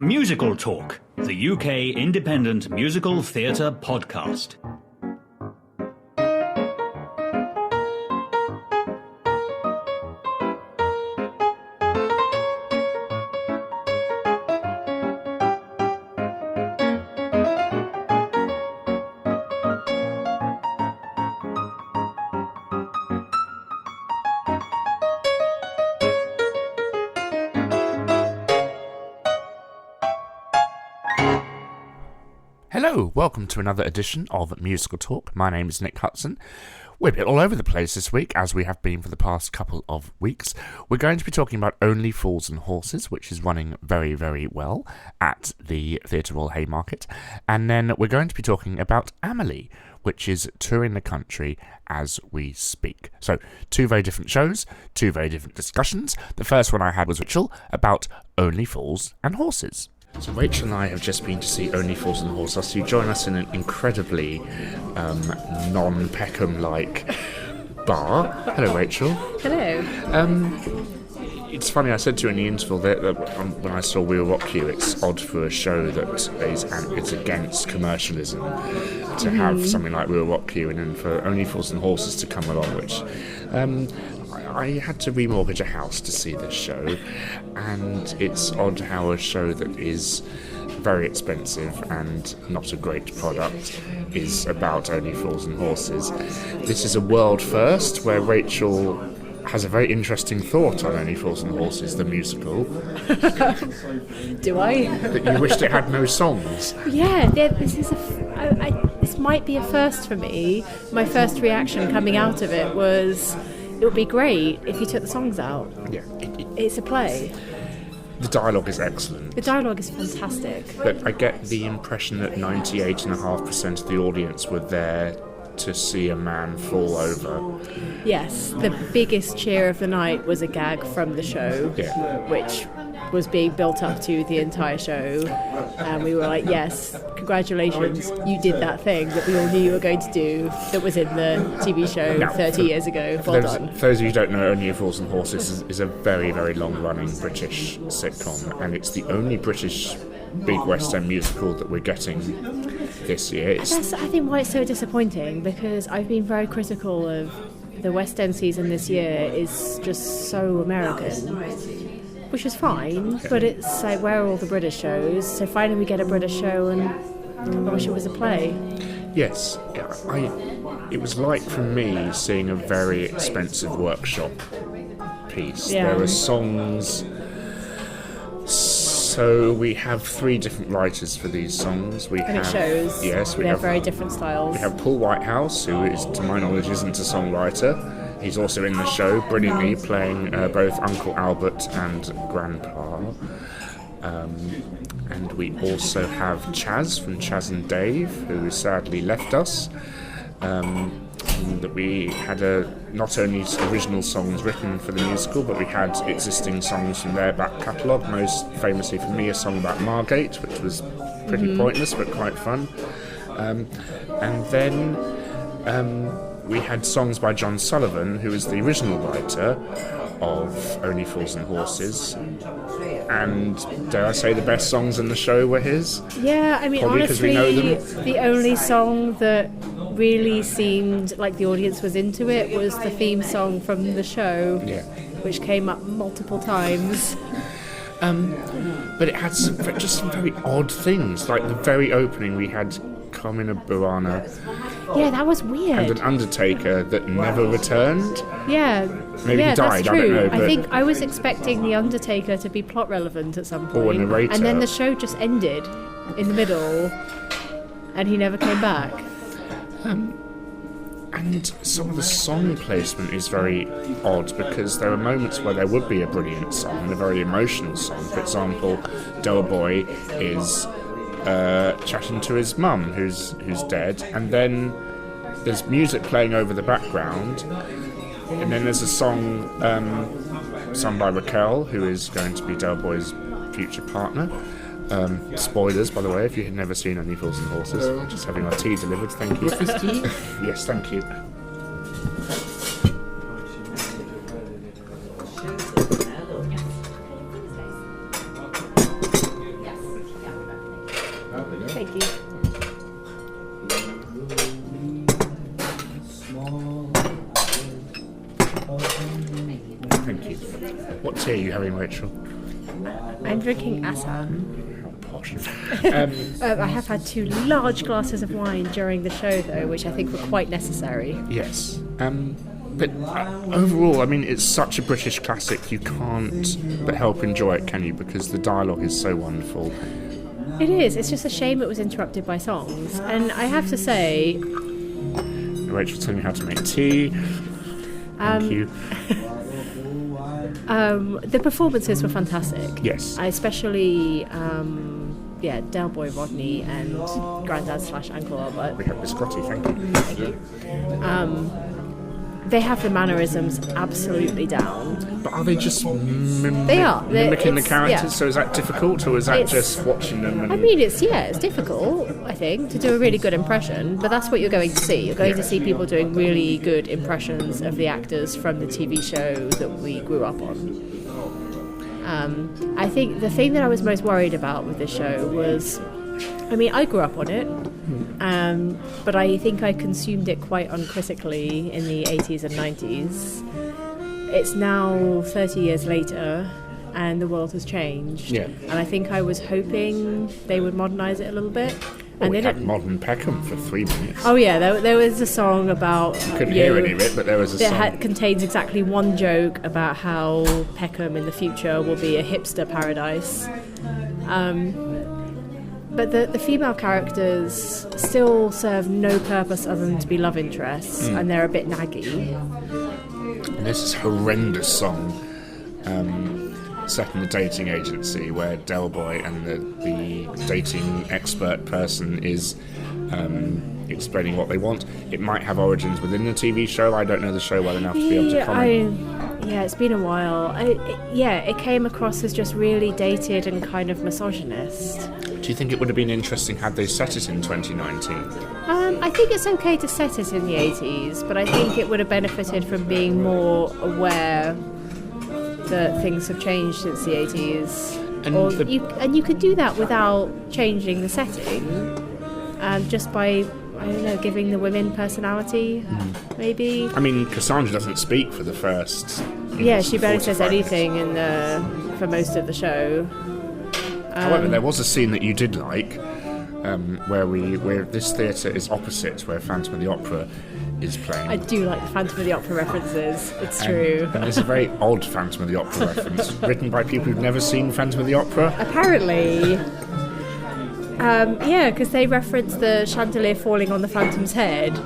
Musical Talk, the UK independent musical theatre podcast. Hello, welcome to another edition of Musical Talk. My name is Nick Hudson. We're a bit all over the place this week, as we have been for the past couple of weeks. We're going to be talking about Only Fools and Horses, which is running very, very well at the Theatre Royal Haymarket. And then we're going to be talking about Amelie, which is touring the country as we speak. So, two very different shows, two very different discussions. The first one I had was Rachel about Only Fools and Horses. So Rachel and I have just been to see Only Fools and Horses. So you join us in an incredibly non-Peckham-like bar. Hello, Rachel. Hello. It's funny, I said to you in the interval that when I saw We'll Rock You, it's odd for a show that is against commercialism to have something like We'll Rock You, and then for Only Fools and Horses to come along, which... I had to remortgage a house to see this show, and it's odd how a show that is very expensive and not a great product is about Only Fools and Horses. This is a world first, where Rachel has a very interesting thought on Only Fools and Horses, the musical. Do I? That you wished it had no songs. Yeah, this might be a first for me. My first reaction coming out of it was, it would be great if you took the songs out. Yeah. It's a play. The dialogue is excellent. The dialogue is fantastic. But I get the impression that 98.5% of the audience were there to see a man fall over. Yes, the biggest cheer of the night was a gag from the show, which was being built up to the entire show, and we were like, yes, congratulations, you did that thing that we all knew you were going to do that was in the TV show 30 years ago. Well done. For those of you who don't know, Only Fools and Horses is a very, very long-running British sitcom, and it's the only British big West End musical that we're getting this year. That's, I think, why it's so disappointing, because I've been very critical of the West End season this year. Is just so American, which is fine, but it's like, where are all the British shows? So finally we get a British show, and I wish it was a play. Yes, it was like, for me, seeing a very expensive workshop piece. Yeah. There are songs... So we have three different writers for these songs. It shows. Yes, they're very different styles. We have Paul Whitehouse, who is, to my knowledge, isn't a songwriter. He's also in the show brilliantly, playing both Uncle Albert and Grandpa. And we also have Chaz from Chaz and Dave, who sadly left us. That we had not only original songs written for the musical, but we had existing songs from their back catalogue, most famously for me a song about Margate, which was pretty pointless but quite fun. And then we had songs by John Sullivan, who is the original writer of Only Fools and Horses, and dare I say the best songs in the show were his? Yeah, I mean, probably honestly, we know them. The only song that really seemed like the audience was into it was the theme song from the show, which came up multiple times. But it had just some very odd things, like the very opening we had Carmina Burana. Yeah, that was weird. And an undertaker that never returned. Yeah. Maybe he died, that's true. I don't know. But I think I was expecting the undertaker to be plot relevant at some point. Or a narrator. And then the show just ended in the middle, and he never came back. And some of the song placement is very odd, because there are moments where there would be a brilliant song and a very emotional song. For example, Doughboy is chatting to his mum, who's dead, and then there's music playing over the background, and then there's a song sung by Raquel, who is going to be Doughboy's future partner. Spoilers, by the way, if you had never seen Only Fools and Horses. Just having our tea delivered, thank you. Yes, thank you. tea are you having, Rachel? I'm drinking Assam. How posh. I have had 2 large glasses of wine during the show, though, which I think were quite necessary. Yes. But overall, I mean, it's such a British classic, you can't but help enjoy it, can you? Because the dialogue is so wonderful. It is. It's just a shame it was interrupted by songs. And I have to say... Rachel's telling me how to make tea. Thank you. The performances were fantastic. Yes. I especially, Del Boy Rodney and Grandad / Uncle Albert. We have Biscotti, thank you. They have the mannerisms absolutely down. But are they just mimicking the characters? Yeah. So is that difficult, or is that just watching them? I mean, it's difficult, I think, to do a really good impression, but that's what you're going to see. You're going to see people doing really good impressions of the actors from the TV show that we grew up on. I think the thing that I was most worried about with this show was, I mean, I grew up on it, but I think I consumed it quite uncritically in the 80s and 90s. It's now 30 years later, and the world has changed. Yeah. And I think I was hoping they would modernise it a little bit. And we had Modern Peckham for 3 minutes. Oh yeah, there was a song about... Couldn't hear any of it, but there was a song. That contains exactly one joke about how Peckham in the future will be a hipster paradise. But the female characters still serve no purpose other than to be love interests, and they're a bit naggy. And there's this horrendous song set in the dating agency where Del Boy and the dating expert person is explaining what they want. It might have origins within the TV show. I don't know the show well enough to be able to comment. It's been a while. It came across as just really dated and kind of misogynist. Do you think it would have been interesting had they set it in 2019? I think it's okay to set it in the 80s, but I think it would have benefited from being more aware that things have changed since the 80s. And you could do that without changing the setting, just by, I don't know, giving the women personality, maybe. I mean, Cassandra doesn't speak for the first... Yeah, she barely says anything for most of the show. However, there was a scene that you did like, where this theatre is opposite where Phantom of the Opera is playing. I do like the Phantom of the Opera references, it's true. And there's a very odd Phantom of the Opera reference, written by people who've never seen Phantom of the Opera. Apparently. Because they reference the chandelier falling on the Phantom's head.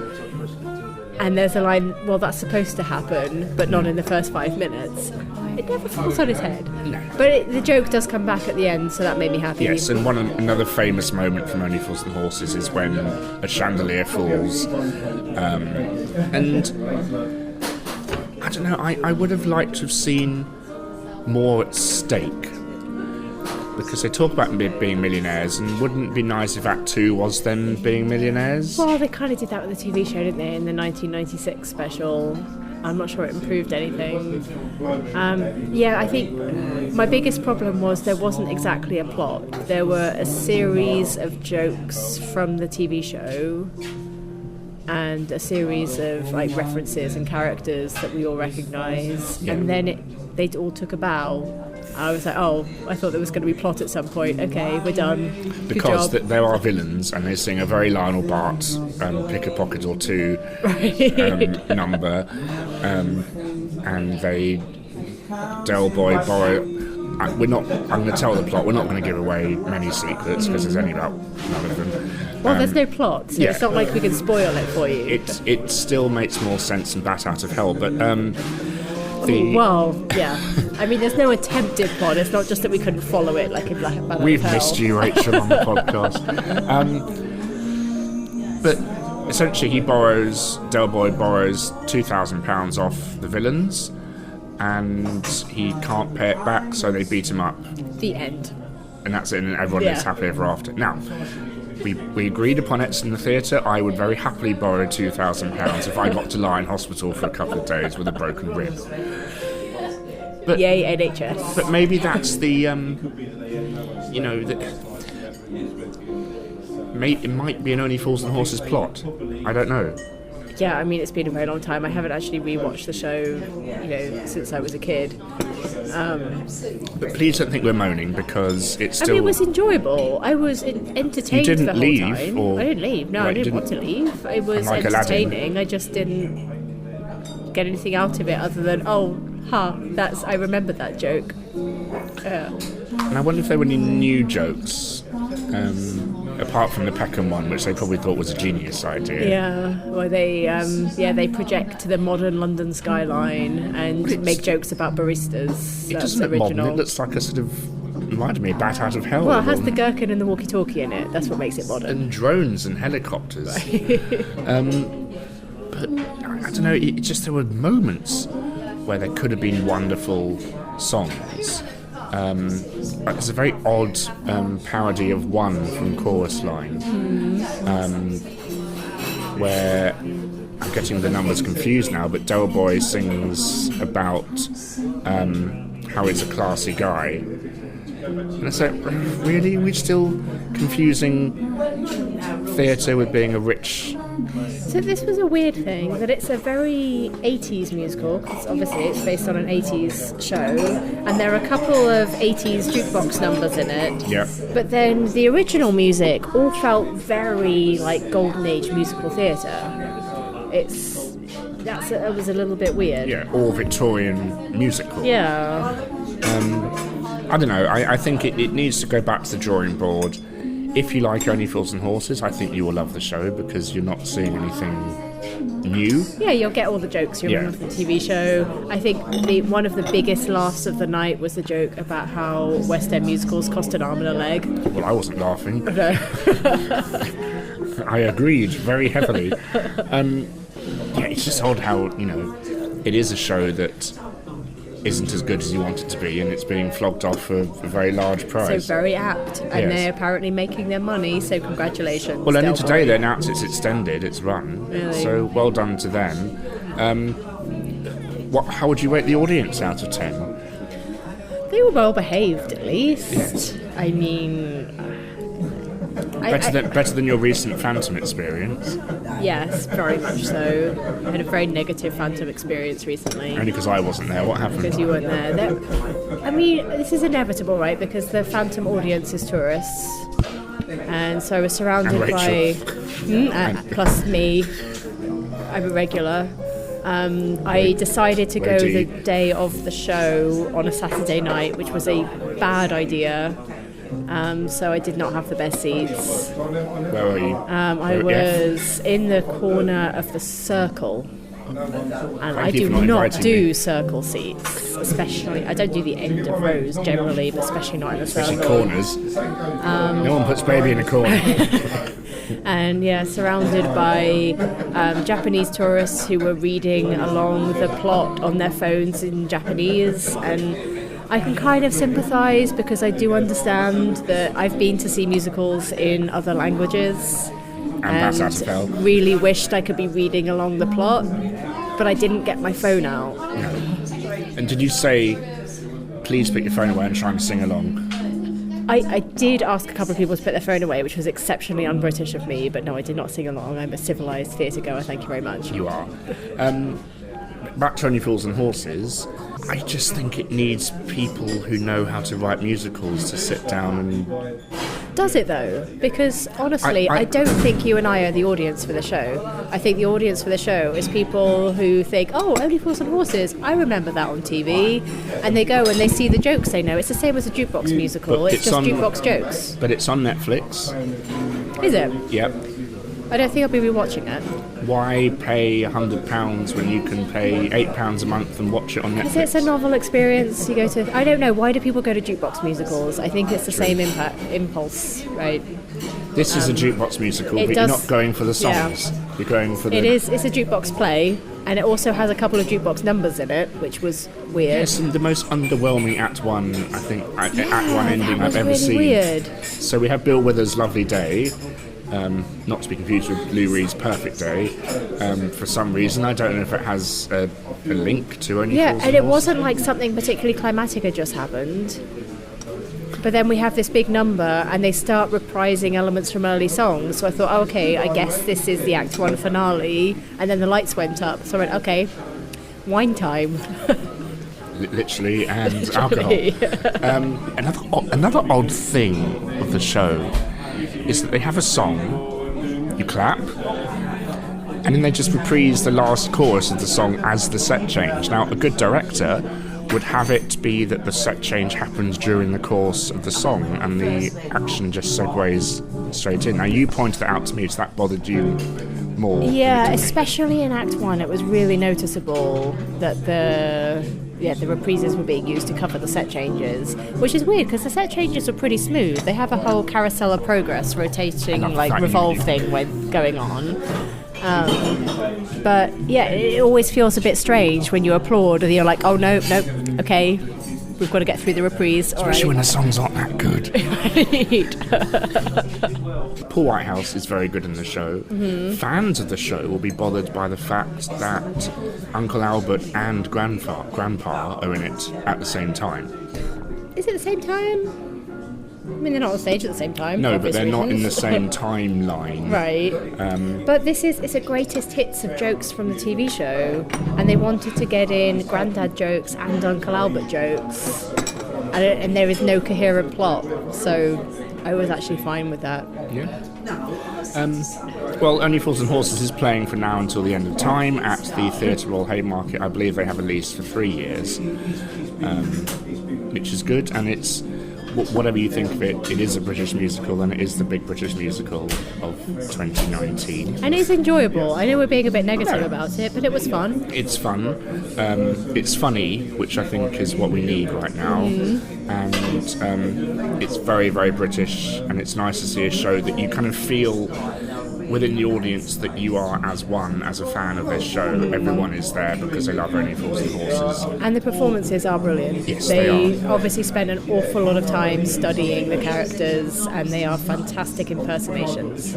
And there's a line, well, that's supposed to happen, but not in the first 5 minutes. It never falls on his head. No. But the joke does come back at the end, so that made me happy. Yes, and another famous moment from Only Fools and Horses is when a chandelier falls. And I don't know, I would have liked to have seen more at stake. Because they talk about being millionaires, and wouldn't it be nice if Act 2 was them being millionaires? Well, they kind of did that with the TV show, didn't they, in the 1996 special. I'm not sure it improved anything. I think my biggest problem was there wasn't exactly a plot. There were a series of jokes from the TV show and a series of references and characters that we all recognise, and then they all took a bow. I was like, I thought there was going to be plot at some point. Okay, we're done. Because there are villains, and they sing a very Lionel Bart Pick a Pocket or Two number, and they Del Boy borrow. I'm going to tell the plot. We're not going to give away many secrets because there's only about none of them. Well, there's no plot, so it's not like we can spoil it for you. It still makes more sense than Bat Out of Hell, but. I mean, there's no attempted plot. It's not just that we couldn't follow it like in Black Bat Out of Hell. We've missed you, Rachel, on the podcast. But essentially, Del Boy borrows £2,000 off the villains, and he can't pay it back, so they beat him up. The end. And that's it, and everyone lives happily ever after. Now, we agreed upon it in the theatre. I would very happily borrow £2,000 if I got to lie in hospital for a couple of days with a broken rib. But, yay, NHS. But maybe that's the, it might be an Only Fools and Horses plot. I don't know. Yeah, I mean, it's been a very long time. I haven't actually rewatched the show, since I was a kid. But please don't think we're moaning, because it's still... I mean, it was enjoyable. I was entertained You didn't the whole leave, time. or... I didn't leave. No, Wait, I didn't want to leave. It was like entertaining. I just didn't get anything out of it other than, I remember that joke. And I wonder if there were any new jokes, apart from the Peckham one, which they probably thought was a genius idea. Yeah, well, they project the modern London skyline and make jokes about baristas. It That's doesn't look original. modern. It looks like a sort of... reminded me of Bat Out of Hell. Well, it has the gherkin and the walkie-talkie in it. That's what makes it modern. And drones and helicopters. But I don't know, it just, there were moments where there could have been wonderful songs. There's a very odd parody of One from Chorus Line, where I'm getting the numbers confused now, but Del Boy sings about how he's a classy guy. And it's like, really? We're still confusing theatre with being a rich... So this was a weird thing, that it's a very 80s musical, because obviously it's based on an 80s show, and there are a couple of 80s jukebox numbers in it. Yeah. But then the original music all felt very like Golden Age musical theatre. It was a little bit weird. Yeah, or Victorian musical. Yeah. I don't know, I think it needs to go back to the drawing board. If you like Only Fools and Horses, I think you will love the show, because you're not seeing anything new. Yeah, you'll get all the jokes you remember from the TV show. I think one of the biggest laughs of the night was the joke about how West End musicals cost an arm and a leg. Well, I wasn't laughing. No. I agreed very heavily. It's just odd how, it is a show that isn't as good as you want it to be, and it's being flogged off for a very large prize. So very apt, and they're apparently making their money, so congratulations. Well, only today they announced it's extended, its run, really? So well done to them. How would you rate the audience out of 10? They were well behaved, at least. Yes. I mean... Better than your recent Phantom experience. Yes, very much so. I had a very negative Phantom experience recently. Only because I wasn't there. What happened? Because you weren't there. I mean, this is inevitable, right? Because the Phantom audience is tourists. And so I was surrounded by... plus me. I'm a regular. I decided to go the day of the show on a Saturday night, which was a bad idea. So I did not have the best seats. Where were you? I was in the corner of the circle. And I do not do circle seats, especially. I don't do the end of rows generally, but especially not in the circle. Especially corners. No one puts baby in a corner. And surrounded by Japanese tourists who were reading along the plot on their phones in Japanese, and I can kind of sympathise because I do understand that I've been to see musicals in other languages and really wished I could be reading along the plot, but I didn't get my phone out. And did you say, please put your phone away and try and sing along? I did ask a couple of people to put their phone away, which was exceptionally un-British of me, but no, I did not sing along. I'm a civilised theatre goer, thank you very much. You are. Back to Only Fools and Horses, I just think it needs people who know how to write musicals to sit down and... Does it though? Because honestly, I don't think you and I are the audience for the show. I think the audience for the show is people who think, oh, Only Fools and Horses, I remember that on TV. And they go and they see the jokes they know. It's the same as a jukebox musical. It's just jukebox jokes. But it's on Netflix. Is it? Yep. I don't think I'll be rewatching it. Why pay £100 when you can pay £8 a month and watch it on Netflix? Because it's a novel experience. You go to... I don't know. Why do people go to jukebox musicals? I think it's the same impulse, right? This is a jukebox musical, but you're not going for the songs. Yeah. You're going for the... It's a jukebox play, and it also has a couple of jukebox numbers in it, which was weird. Yes, and the most underwhelming Act 1, I think, Act 1 ending I've ever really seen. Weird. So we have Bill Withers' Lovely Day, not to be confused with Lou Reed's Perfect Day. For some reason, I don't know if it has a link to Only Fools and and it Horses. wasn't like something particularly climatic had just happened. But then we have this big number and they start reprising elements from early songs. So I thought, okay, I guess this is the Act 1 finale. And then the lights went up. So I went, okay, wine time. Literally, and alcohol. Another odd thing of the show is that they have a song, you clap, and then they just reprise the last chorus of the song as the set change. Now, a good director would have it be that the set change happens during the course of the song and the action just segues straight in. Now, you pointed that out to me, so that bothered you more. Yeah, especially in Act 1, it was really noticeable that the reprises were being used to cover the set changes, which is weird because the set changes are pretty smooth. They have a whole carousel of progress rotating, like revolve thing going on. But yeah, it always feels a bit strange when you applaud and you're like, oh no, okay, we've got to get through the reprise. Especially when the songs aren't that good. Paul Whitehouse is very good in the show. Mm-hmm. Fans of the show will be bothered by the fact that Uncle Albert and Grandpa are in it at the same time. Is it the same time? I mean, they're not on stage at the same time. No, but they're not in the same timeline. Right. But it's a greatest hits of jokes from the TV show, and they wanted to get in Grandad jokes and Uncle Albert jokes, and there is no coherent plot, so I was actually fine with that. Yeah. Well, Only Fools and Horses is playing from now until the end of time at the Theatre Royal Haymarket. I believe they have a lease for 3 years, which is good, and it's... Whatever you think of it, it is a British musical, and it is the big British musical of 2019. And it's enjoyable. I know we're being a bit negative about it, but it was fun. It's fun. It's funny, which I think is what we need right now. Mm-hmm. And it's very, very British, and it's nice to see a show that you kind of feel within the audience that you are as one, as a fan of this show. Everyone is there because they love Only Fools and Horses. And the performances are brilliant. Yes, they are. Obviously spend an awful lot of time studying the characters, and they are fantastic impersonations.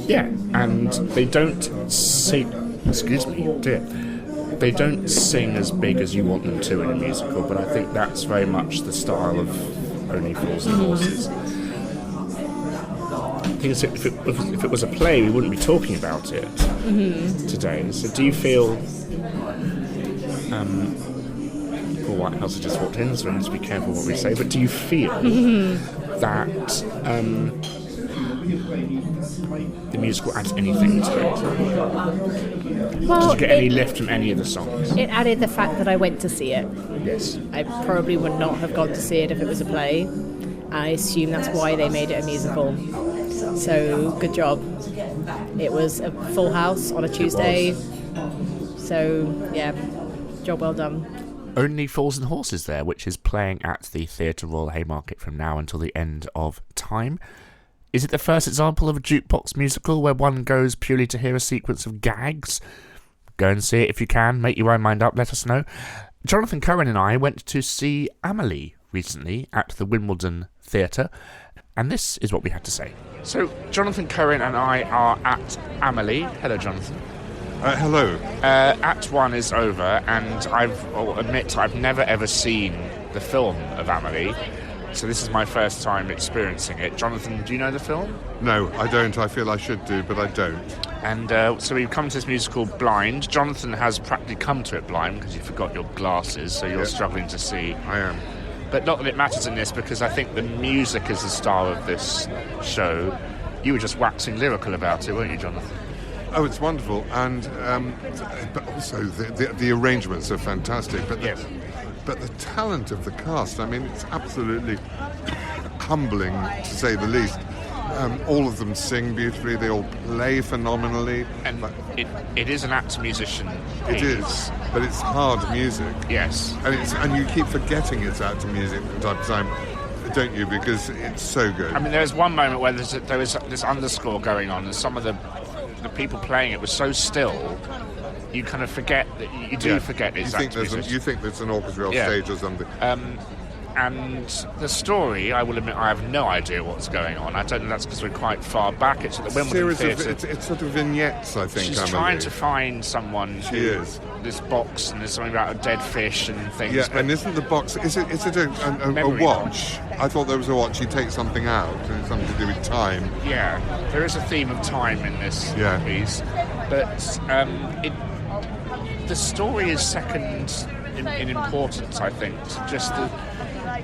Yeah, and they don't sing... Excuse me, dear. They don't sing as big as you want them to in a musical, but I think that's very much the style of Only Fools and Horses. I think if it was a play, we wouldn't be talking about it today. So do you feel... Paul Whitehouse has just walked in, so we have to be careful what we say, but do you feel that the musical adds anything to it? Well, did you get any lift from any of the songs? It added the fact that I went to see it. Yes. I probably would not have gone to see it if it was a play. I assume that's why they made it a musical. So, good job. It was a full house on a Tuesday. So, yeah, job well done. Only Fools and Horses there, which is playing at the Theatre Royal Haymarket from now until the end of time. Is it the first example of a jukebox musical where one goes purely to hear a sequence of gags? Go and see it if you can. Make your own mind up. Let us know. Jonathan Cohen and I went to see Amelie recently at the Wimbledon Theatre, and this is what we had to say. So, Jonathan Cohen and I are at Amelie. Hello, Jonathan. Hello. Act 1 is over, and I'll admit I've never ever seen the film of Amelie, so this is my first time experiencing it. Jonathan, do you know the film? No, I don't. I feel I should do, but I don't. And so we've come to this musical blind. Jonathan has practically come to it blind because you forgot your glasses, so you're struggling to see. I am. But not that it matters in this, because I think the music is the star of this show. You were just waxing lyrical about it, weren't you, Jonathan? Oh, it's wonderful, and but also the arrangements are fantastic. But but the talent of the cast, I mean, it's absolutely humbling to say the least. All of them sing beautifully. They all play phenomenally. And it is an act musician. It is, but it's hard music. Yes, and you keep forgetting it's act music from time to time, don't you? Because it's so good. I mean, there's one moment where there was this underscore going on, and some of the people playing it was so still, you kind of forget that you do forget it's act musician. You think there's an orchestra on stage or something. And the story, I will admit, I have no idea what's going on. I don't know, that's because we're quite far back. It's at the Wimbledon Theatre. It's sort of vignettes, I think. She's trying to find someone. She is. This box, and there's something about a dead fish and things. Yeah, and isn't the box? Is it a watch? I thought there was a watch. She takes something out, and it's something to do with time. Yeah, there is a theme of time in this piece, but the story is second in importance, I think.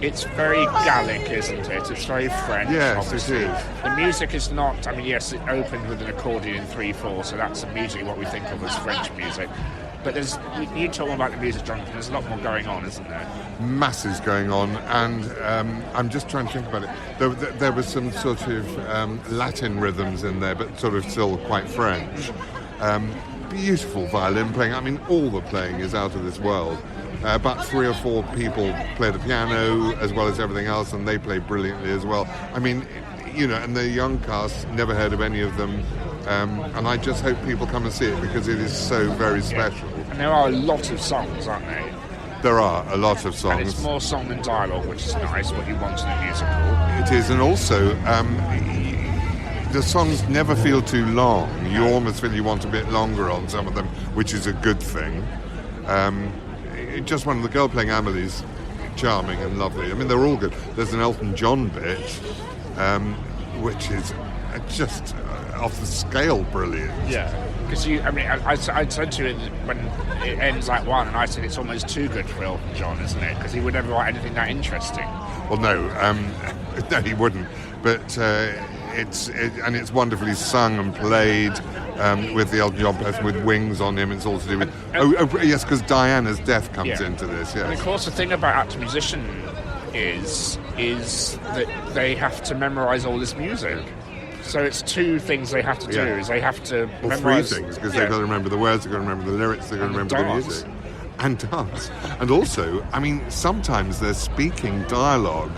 It's very Gallic, isn't it? It's very French. Yes, obviously. it is. The music is not. I mean, yes, it opened with an accordion in 3/4, so that's immediately what we think of as French music. But you talk about the music, Jonathan. There's a lot more going on, isn't there? Masses going on, and I'm just trying to think about it. There was some sort of Latin rhythms in there, but sort of still quite French. Beautiful violin playing. I mean, all the playing is out of this world. About 3 or 4 people play the piano as well as everything else, and they play brilliantly as well. I mean, and the young cast, never heard of any of them, and I just hope people come and see it because it is so very special. And there are a lot of songs, aren't there? There are a lot of songs. And it's more song than dialogue, which is nice, what you want in a musical. It is, and also the songs never feel too long. You almost feel you want a bit longer on some of them, which is a good thing. Just one of the girl playing Amelie's charming and lovely. I mean, they're all good. There's an Elton John bit, which is just off the scale brilliant. Yeah, because I said to you when it ends like one, and I said it's almost too good for Elton John, isn't it? Because he would never write anything that interesting. Well, no, he wouldn't. But it's wonderfully sung and played. With the Elton John person with wings on him, it's all to do with... yes, because Diana's death comes into this, yes. And of course the thing about actor musician is that they have to memorise all this music. So it's 2 things they have to do, is they have to memorise... 3 things, because they've got to remember the words, they've got to remember the lyrics, they've got to remember the music. And dance. And also, I mean, sometimes they're speaking dialogue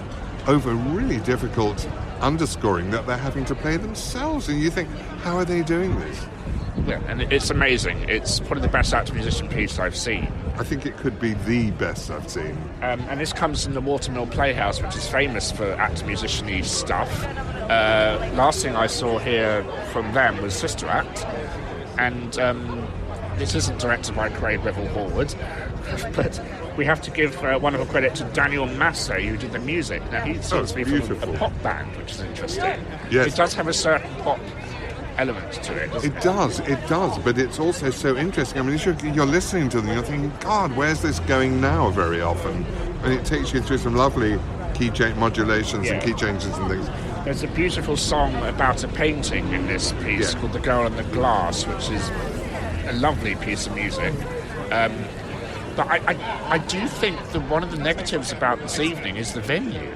over really difficult underscoring that they're having to play themselves, and you think, how are they doing this? Yeah, and it's amazing. It's probably the best actor-musician piece I've seen. I think it could be the best I've seen. And this comes from the Watermill Playhouse, which is famous for actor-musician-y stuff. Last thing I saw here from them was Sister Act, and this isn't directed by Craig Revel-Horwood, but we have to give wonderful credit to Daniel Massey, who did the music. Now, he seems to be from a pop band, which is interesting. Yes. It does have a certain pop element to it. It does, but it's also so interesting. I mean, you're listening to them, you're thinking, God, where's this going now very often? And it takes you through some lovely key change modulations and key changes and things. There's a beautiful song about a painting in this piece called The Girl in the Glass, which is a lovely piece of music. But I do think that one of the negatives about this evening is the venue.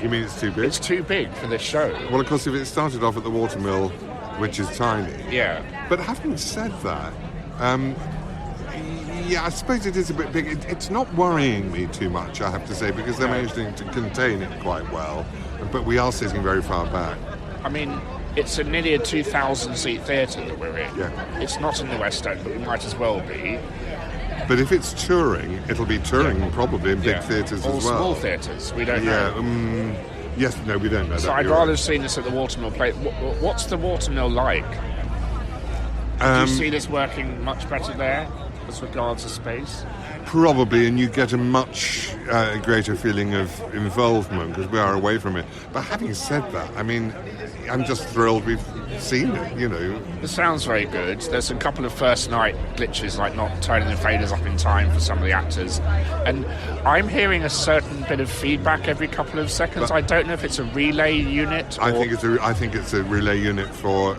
You mean it's too big? It's too big for this show. Well, of course, if it started off at the Watermill, which is tiny. Yeah. But having said that, I suppose it is a bit big. It's not worrying me too much, I have to say, because they're managing to contain it quite well. But we are sitting very far back. I mean, it's nearly a 2,000-seat theatre that we're in. Yeah. It's not in the West End, but we might as well be. But if it's touring, it'll be touring probably in big theatres as well. Small theatres, we don't know. Yes, no, we don't know so that. I'd rather have seen this at the Watermill Play. What's the Watermill like? Do you see this working much better there as regards to space? Probably, and you get a much greater feeling of involvement because we are away from it. But having said that, I mean, I'm just thrilled we've seen it, It sounds very good. There's a couple of first night glitches, like not turning the faders up in time for some of the actors. And I'm hearing a certain bit of feedback every couple of seconds. But I don't know if it's a relay unit. I think it's a relay unit for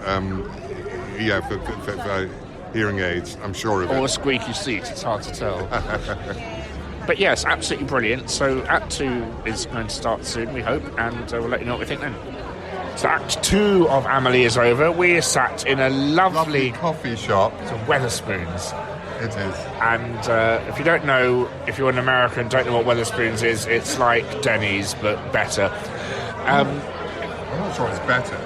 hearing aids. I'm sure of it. Or a squeaky seat. It's hard to tell. But yes, absolutely brilliant. So Act 2 is going to start soon, we hope, and we'll let you know what we think then. So Act 2 of Amelie is over. We are sat in a lovely coffee shop. It's a Wetherspoons. It is. And if you don't know, if you're an American, don't know what Wetherspoons is, it's like Denny's, but better. I'm not sure it's better.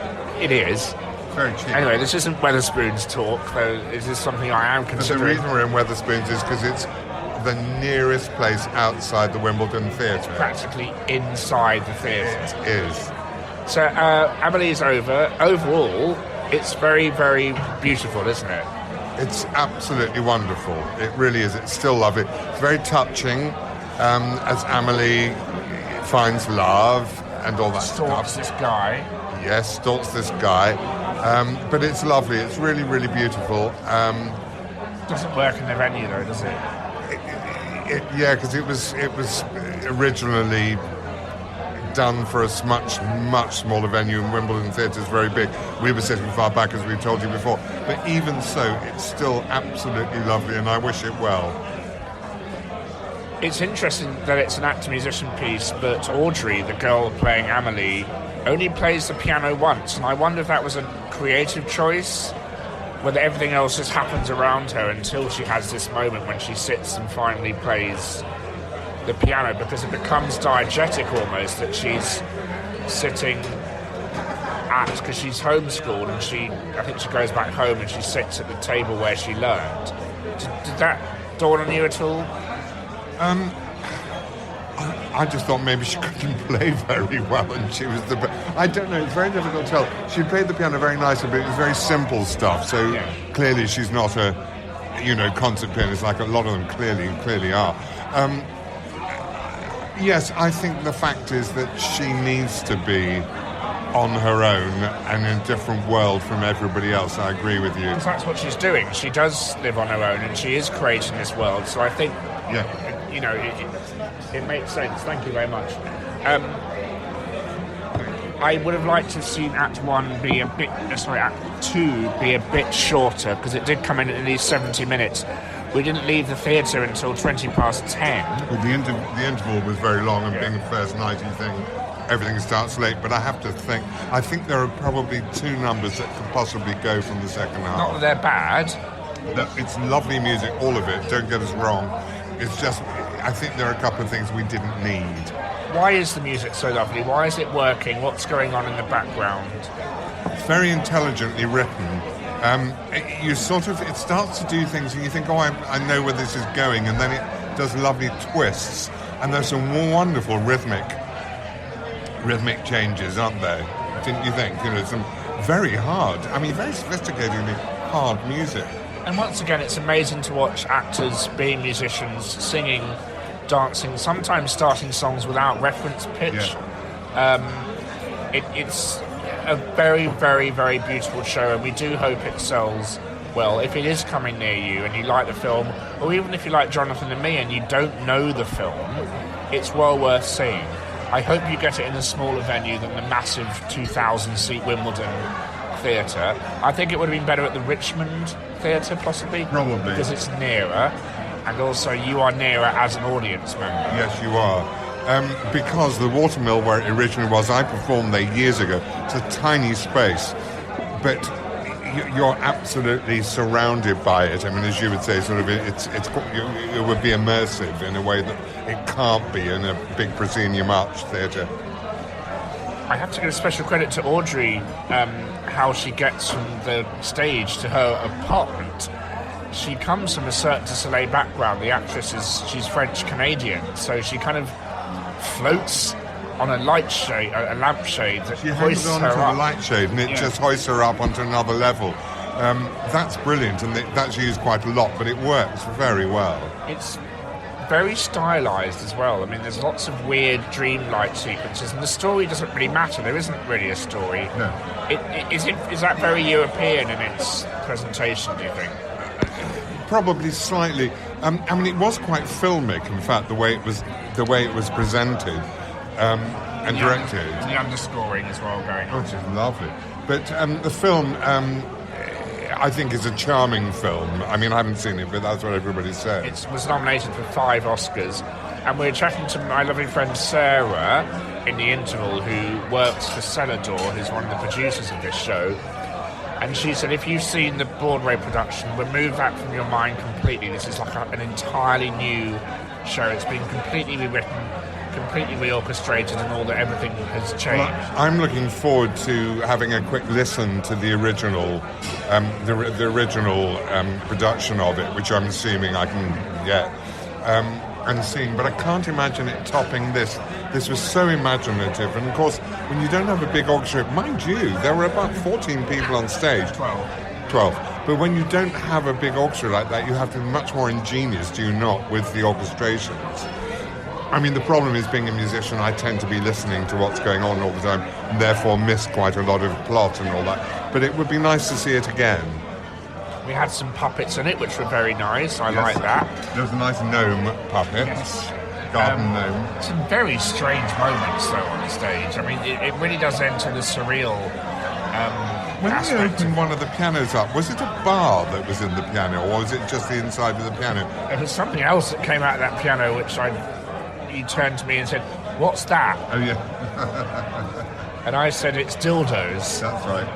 It is. Very cheap. Anyway, this isn't Wetherspoons talk, though. This is something I am considering. The reason we're in Wetherspoons is because it's the nearest place outside the Wimbledon Theatre. Practically inside the theatre. It is. So Amelie is over. Overall, it's very, very beautiful, isn't it? It's absolutely wonderful. It really is. It's still lovely. It's very touching as Amelie finds love and all that Stalks stuff. this guy. Yes, stalks this guy. But it's lovely. It's really, really beautiful. Doesn't work in the venue though, does it? Yeah, because it was originally done for a much smaller venue, and Wimbledon Theatre is very big. We were sitting far back, as we told you before, but even so, it's still absolutely lovely, and I wish it well. It's interesting that it's an actor-musician piece, but Audrey, the girl playing Amelie, only plays the piano once, and I wonder if that was a creative choice, whether everything else just happens around her until she has this moment when she sits and finally plays the piano, because it becomes diegetic almost that she's sitting at, because she's homeschooled and I think she goes back home and she sits at the table where she learned. Did that dawn on you at all? I just thought maybe she couldn't play very well, and she was I don't know, it's very difficult to tell. She played the piano very nicely, but it was very simple stuff, so clearly she's not a, concert pianist like a lot of them clearly are. Yes, I think the fact is that she needs to be on her own and in a different world from everybody else. I agree with you. Because that's what she's doing. She does live on her own and she is creating this world. So I think, it makes sense. Thank you very much. I would have liked to have seen Act 2 be a bit shorter, because it did come in at least 70 minutes. We didn't leave the theatre until 10:20. Well, the interval was very long, and being the first night, you think everything starts late. But I have to think, I think there are probably 2 numbers that could possibly go from the second half. Not that they're bad. It's lovely music, all of it, don't get us wrong. It's just, I think there are a couple of things we didn't need. Why is the music so lovely? Why is it working? What's going on in the background? It's very intelligently written. It starts to do things and you think, I know where this is going, and then it does lovely twists, and there's some wonderful rhythmic changes, aren't there? Didn't you think? Some very sophisticatedly hard music. And once again, it's amazing to watch actors being musicians, singing, dancing, sometimes starting songs without reference pitch. It's a very, very, very beautiful show, and we do hope it sells well. If it is coming near you and you like the film, or even if you like Jonathan and me and you don't know the film, it's well worth seeing. I hope you get it in a smaller venue than the massive 2,000-seat Wimbledon Theatre. I think it would have been better at the Richmond Theatre, possibly. Probably. Because it's nearer, and also you are nearer as an audience member. Yes, you are. Because the Watermill, where it originally was, I performed there years ago. It's a tiny space, but you're absolutely surrounded by it. I mean, as you would say, it would be immersive in a way that it can't be in a big proscenium arch theatre. I have to give special credit to Audrey, how she gets from the stage to her apartment. She comes from a Cirque du Soleil background. The actress she's French-Canadian, so she kind of floats on a lampshade that she hangs hoists on her to up. the light shade, and it just hoists her up onto another level. That's brilliant, and that's used quite a lot, but it works very well. It's very stylized as well. I mean, there's lots of weird dreamlike sequences, and the story doesn't really matter. There isn't really a story. No. Is that very European in its presentation, do you think? Probably slightly. It was quite filmic, in fact, the way it was presented and directed. The underscoring as well going on. Which is lovely. But the film, I think, is a charming film. I mean, I haven't seen it, but that's what everybody said. It was nominated for 5 Oscars, and we're chatting to my lovely friend Sarah in the interval, who works for Celador, who's one of the producers of this show. And she said, if you've seen the Broadway production, remove that from your mind completely. This is like an entirely new show. It's been completely rewritten, completely reorchestrated, and everything has changed. Well, I'm looking forward to having a quick listen to the original, the original production of it, which I'm assuming I can get. and sing, but I can't imagine it topping this. This was so imaginative, and of course, when you don't have a big orchestra, mind you, there were about 14 people on stage. 12. But when you don't have a big orchestra like that, you have to be much more ingenious, do you not, with the orchestrations? I mean, the problem is being a musician, I tend to be listening to what's going on all the time, and therefore miss quite a lot of plot and all that. But it would be nice to see it again. We had some puppets in it, which were very nice. I like that. There was a nice gnome puppet. Yes. Garden gnome. Some very strange moments, though, on the stage. I mean, it really does enter the surreal When they aspect. opened one of the pianos up, was it a bar that was in the piano, or was it just the inside of the piano? There was something else that came out of that piano, which he turned to me and said, "What's that?" Oh, yeah. And I said, "It's dildos." That's right.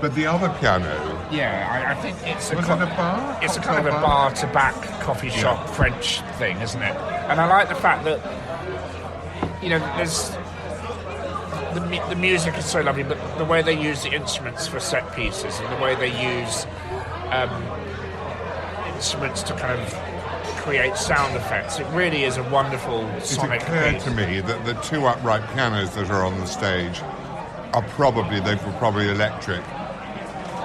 But the other piano... Yeah, I think it's Was it a bar? It's a kind of a bar to back coffee shop French thing, isn't it? And I like the fact that, you know, there's the music is so lovely, but the way they use the instruments for set pieces and the way they use instruments to kind of create sound effects, it really is a wonderful sonic piece. It occurred to me that the two upright pianos that are on the stage are probably electric,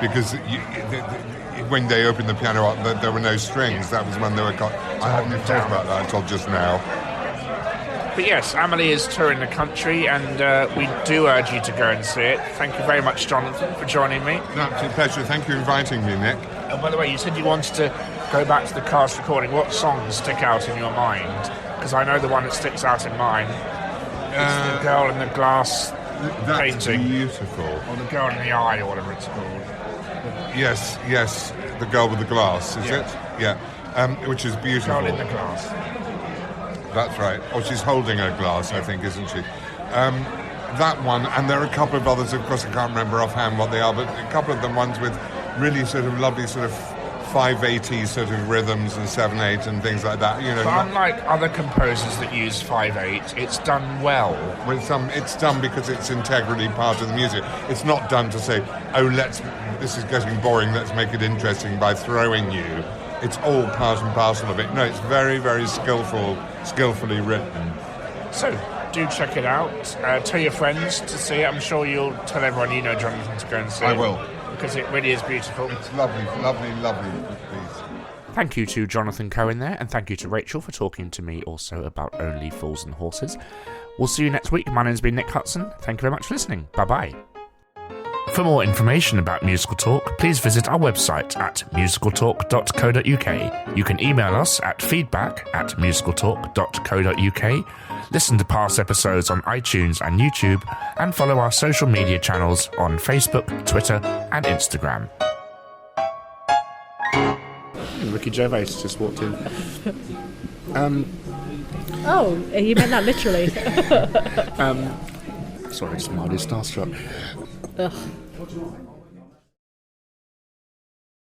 because when they opened the piano up, there were no strings. That was when they were I hadn't thought about that until just now. But yes, Amelie is touring the country, and we do urge you to go and see it. Thank you very much, Jonathan, for joining me. No, it's a pleasure. Thank you for inviting me, Nick. And by the way, you said you wanted to go back to the cast recording. What songs stick out in your mind? Because I know the one that sticks out in mine. It's the girl in the glass That's painting. beautiful. Or the girl in the eye, or whatever it's called. Yes, the girl with the glass, is it? Yeah, which is beautiful. Girl in the glass. That's right. Or she's holding a glass, I think, isn't she? That one, and there are a couple of others, of course I can't remember offhand what they are, but a couple of them ones with really sort of lovely sort of 5/80 sort of rhythms and 7/8 and things like that. You know, But unlike other composers that use 5/8, it's done well. it's done because it's integrally part of the music. It's not done to say, oh, this is getting boring, let's make it interesting by throwing you. It's all part and parcel of it. No, it's very, very skillfully written. So, do check it out. Tell your friends to see it. I'm sure you'll tell everyone you know Jonathan to go and see it. I will. Because it really is beautiful. It's lovely, lovely, lovely piece. Thank you to Jonathan Cohen there, and thank you to Rachel for talking to me also about Only Fools and Horses. We'll see you next week. My name's been Nick Hudson. Thank you very much for listening. Bye-bye. For more information about Musical Talk, please visit our website at musicaltalk.co.uk. You can email us at feedback@musicaltalk.co.uk, listen to past episodes on iTunes and YouTube, and follow our social media channels on Facebook, Twitter, and Instagram. Ricky Gervais just walked in. Oh, you meant that literally. Sorry, just mildly starstruck. Ugh.